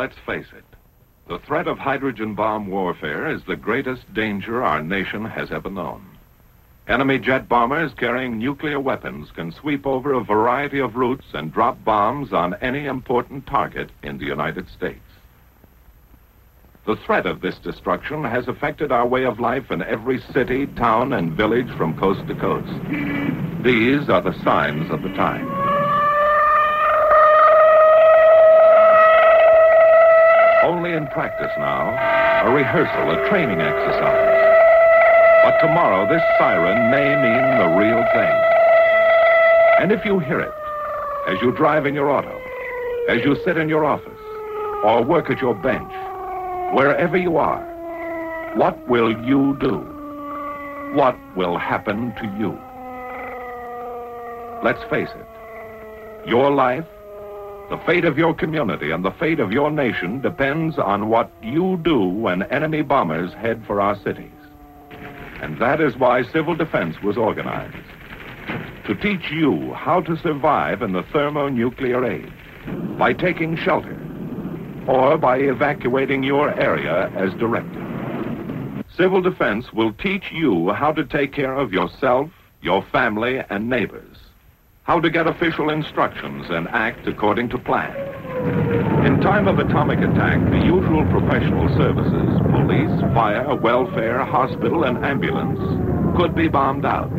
let's face it. The threat of hydrogen bomb warfare is the greatest danger our nation has ever known. Enemy jet bombers carrying nuclear weapons can sweep over a variety of routes and drop bombs on any important target in the United States. The threat of this destruction has affected our way of life in every city, town, and village from coast to coast. These are the signs of the time. Only in practice now, a rehearsal, a training exercise. But tomorrow, this siren may mean the real thing. And if you hear it, as you drive in your auto, as you sit in your office, or work at your bench, wherever you are, what will you do? What will happen to you? Let's face it, your life, the fate of your community, and the fate of your nation depends on what you do when enemy bombers head for our cities. And that is why civil defense was organized. To teach you how to survive in the thermonuclear age, by taking shelter, or by evacuating your area as directed. Civil defense will teach you how to take care of yourself, your family, and neighbors, how to get official instructions and act according to plan. In time of atomic attack, the usual professional services, police, fire, welfare, hospital, and ambulance, could be bombed out,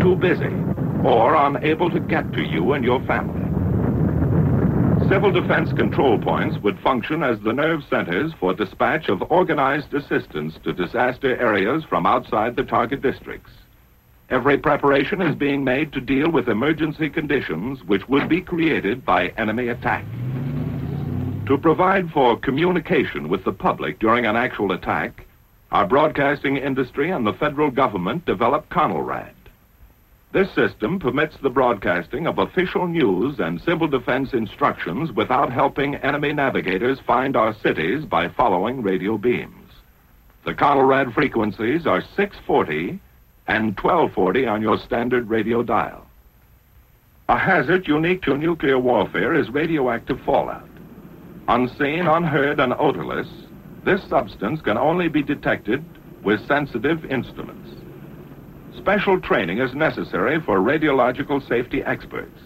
too busy, or unable to get to you and your family. Civil defense control points would function as the nerve centers for dispatch of organized assistance to disaster areas from outside the target districts. Every preparation is being made to deal with emergency conditions which would be created by enemy attack. To provide for communication with the public during an actual attack, our broadcasting industry and the federal government developed CONELRAD. This system permits the broadcasting of official news and civil defense instructions without helping enemy navigators find our cities by following radio beams. The CONELRAD frequencies are 640 and 1240 on your standard radio dial. A hazard unique to nuclear warfare is radioactive fallout. Unseen, unheard, and odorless, this substance can only be detected with sensitive instruments. Special training is necessary for radiological safety experts.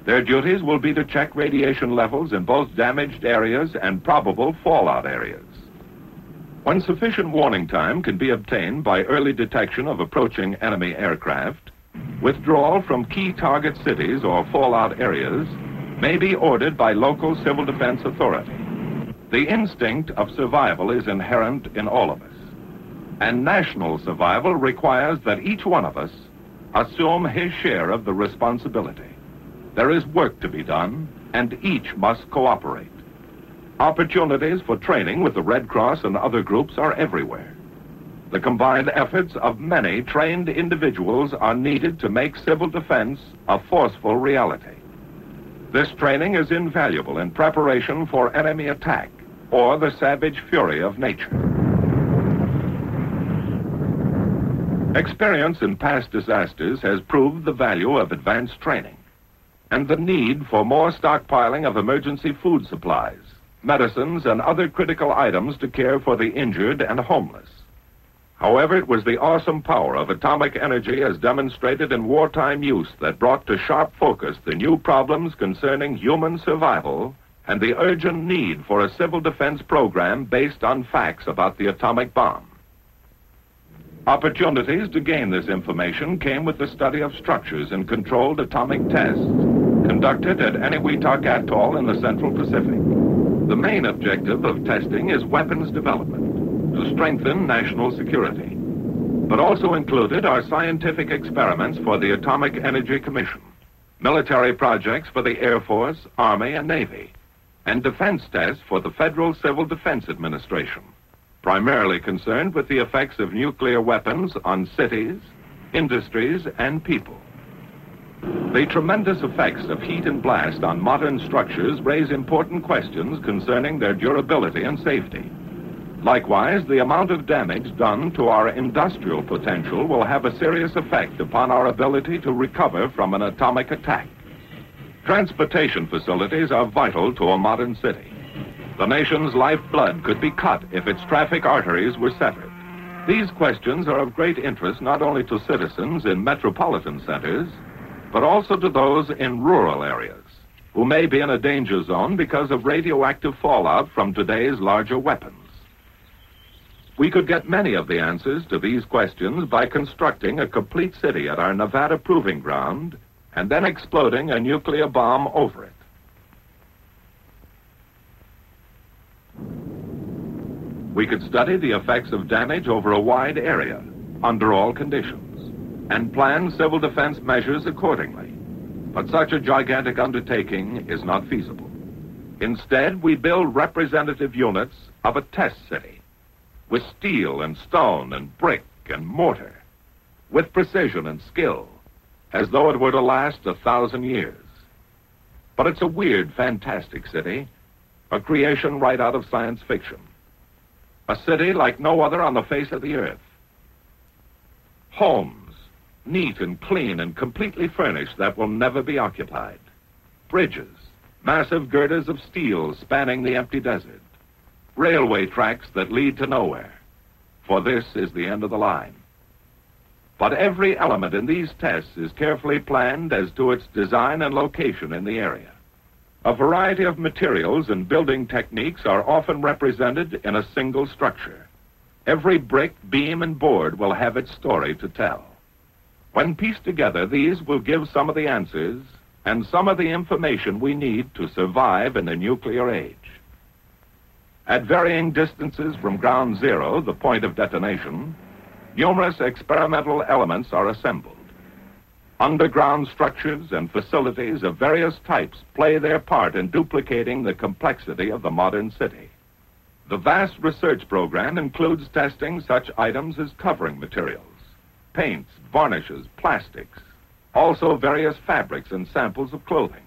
Their duties will be to check radiation levels in both damaged areas and probable fallout areas. When sufficient warning time can be obtained by early detection of approaching enemy aircraft, withdrawal from key target cities or fallout areas may be ordered by local civil defense authority. The instinct of survival is inherent in all of us. And national survival requires that each one of us assume his share of the responsibility. There is work to be done, and each must cooperate. Opportunities for training with the Red Cross and other groups are everywhere. The combined efforts of many trained individuals are needed to make civil defense a forceful reality. This training is invaluable in preparation for enemy attack or the savage fury of nature. Experience in past disasters has proved the value of advanced training and the need for more stockpiling of emergency food supplies, medicines, and other critical items to care for the injured and homeless. However, it was the awesome power of atomic energy as demonstrated in wartime use that brought to sharp focus the new problems concerning human survival and the urgent need for a civil defense program based on facts about the atomic bomb. Opportunities to gain this information came with the study of structures in controlled atomic tests conducted at Eniwetok Atoll in the Central Pacific. The main objective of testing is weapons development to strengthen national security, but also included are scientific experiments for the Atomic Energy Commission, military projects for the Air Force, Army, and Navy, and defense tests for the Federal Civil Defense Administration, primarily concerned with the effects of nuclear weapons on cities, industries, and people. The tremendous effects of heat and blast on modern structures raise important questions concerning their durability and safety. Likewise, the amount of damage done to our industrial potential will have a serious effect upon our ability to recover from an atomic attack. Transportation facilities are vital to a modern city. The nation's lifeblood could be cut if its traffic arteries were severed. These questions are of great interest not only to citizens in metropolitan centers, but also to those in rural areas who may be in a danger zone because of radioactive fallout from today's larger weapons. We could get many of the answers to these questions by constructing a complete city at our Nevada proving ground and then exploding a nuclear bomb over it. We could study the effects of damage over a wide area, under all conditions, and plan civil defense measures accordingly. But such a gigantic undertaking is not feasible. Instead, we build representative units of a test city, with steel and stone and brick and mortar, with precision and skill, as though it were to last 1,000 years. But it's a weird, fantastic city, a creation right out of science fiction. A city like no other on the face of the earth. Homes, neat and clean and completely furnished, that will never be occupied. Bridges, massive girders of steel spanning the empty desert. Railway tracks that lead to nowhere. For this is the end of the line. But every element in these tests is carefully planned as to its design and location in the area. A variety of materials and building techniques are often represented in a single structure. Every brick, beam, and board will have its story to tell. When pieced together, these will give some of the answers and some of the information we need to survive in the nuclear age. At varying distances from ground zero, the point of detonation, numerous experimental elements are assembled. Underground structures and facilities of various types play their part in duplicating the complexity of the modern city. The vast research program includes testing such items as covering materials, paints, varnishes, plastics, also various fabrics and samples of clothing.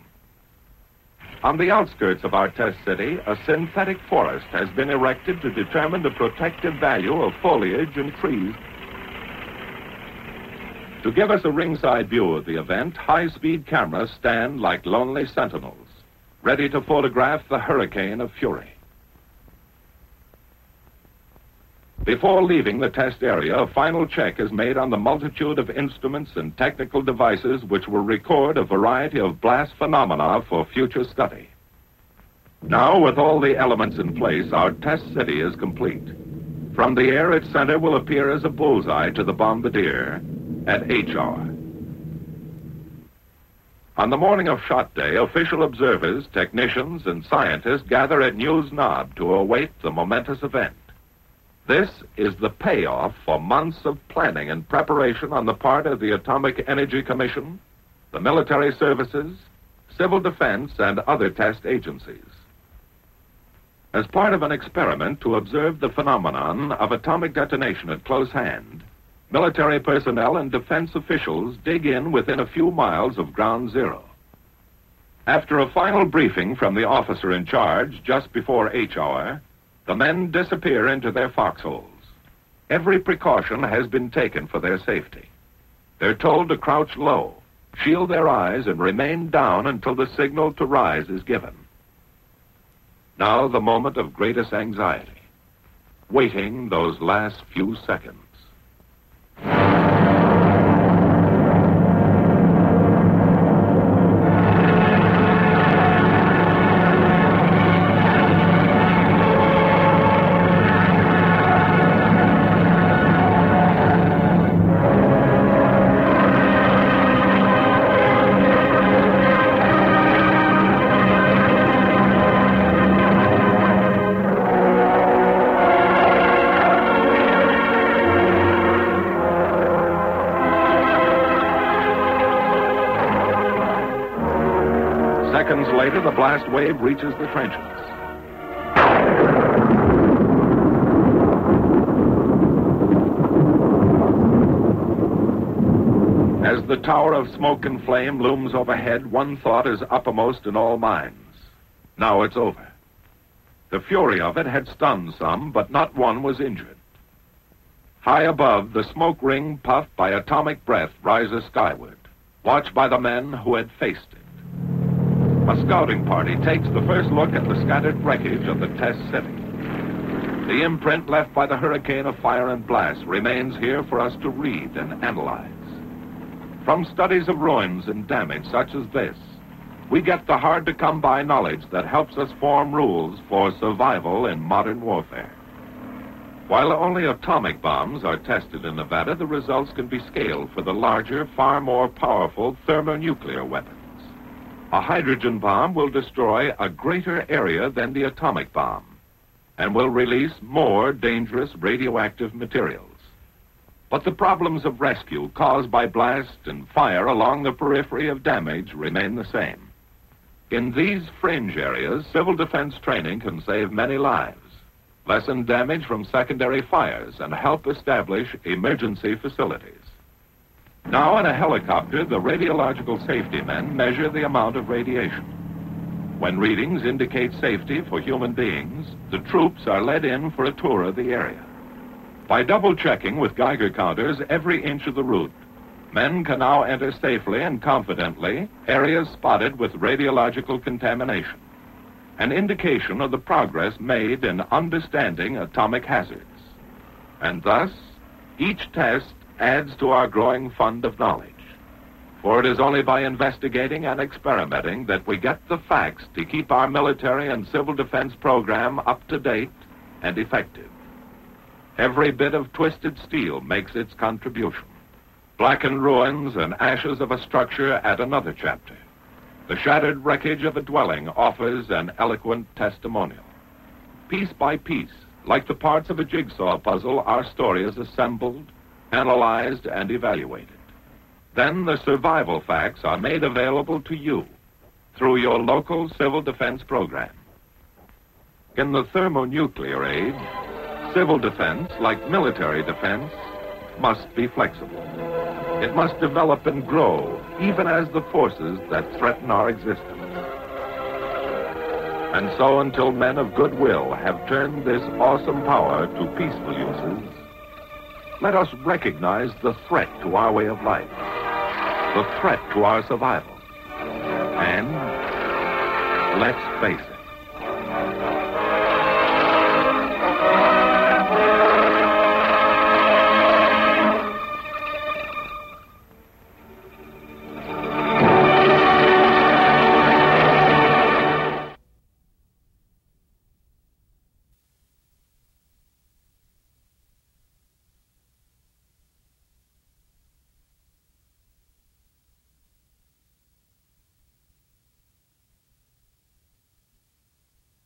On the outskirts of our test city, a synthetic forest has been erected to determine the protective value of foliage and trees. To give us a ringside view of the event, high-speed cameras stand like lonely sentinels, ready to photograph the hurricane of fury. Before leaving the test area, a final check is made on the multitude of instruments and technical devices which will record a variety of blast phenomena for future study. Now, with all the elements in place, our test city is complete. From the air, its center will appear as a bullseye to the bombardier at H hour. On the morning of shot day, official observers, technicians, and scientists gather at News Knob to await the momentous event. This is the payoff for months of planning and preparation on the part of the Atomic Energy Commission, the military services, civil defense, and other test agencies. As part of an experiment to observe the phenomenon of atomic detonation at close hand, military personnel and defense officials dig in within a few miles of ground zero. After a final briefing from the officer in charge just before H hour, the men disappear into their foxholes. Every precaution has been taken for their safety. They're told to crouch low, shield their eyes, and remain down until the signal to rise is given. Now the moment of greatest anxiety, waiting those last few seconds. Seconds later, the blast wave reaches the trenches. As the tower of smoke and flame looms overhead, one thought is uppermost in all minds. Now it's over. The fury of it had stunned some, but not one was injured. High above, the smoke ring puffed by atomic breath rises skyward, watched by the men who had faced it. A scouting party takes the first look at the scattered wreckage of the test city. The imprint left by the hurricane of fire and blast remains here for us to read and analyze. From studies of ruins and damage such as this, we get the hard-to-come-by knowledge that helps us form rules for survival in modern warfare. While only atomic bombs are tested in Nevada, the results can be scaled for the larger, far more powerful thermonuclear weapons. A hydrogen bomb will destroy a greater area than the atomic bomb and will release more dangerous radioactive materials. But the problems of rescue caused by blast and fire along the periphery of damage remain the same. In these fringe areas, civil defense training can save many lives, lessen damage from secondary fires, and help establish emergency facilities. Now, in a helicopter, the radiological safety men measure the amount of radiation. When readings indicate safety for human beings, the troops are led in for a tour of the area. By double-checking with Geiger counters every inch of the route, men can now enter safely and confidently areas spotted with radiological contamination, an indication of the progress made in understanding atomic hazards. And thus, each test adds to our growing fund of knowledge. For it is only by investigating and experimenting that we get the facts to keep our military and civil defense program up to date and effective. Every bit of twisted steel makes its contribution. Blackened ruins and ashes of a structure add another chapter. The shattered wreckage of a dwelling offers an eloquent testimonial. Piece by piece, like the parts of a jigsaw puzzle, our story is assembled, analyzed, and evaluated. Then the survival facts are made available to you through your local civil defense program. In the thermonuclear age, civil defense, like military defense, must be flexible. It must develop and grow, even as the forces that threaten our existence. And so, until men of goodwill have turned this awesome power to peaceful uses, let us recognize the threat to our way of life, the threat to our survival. And let's face it.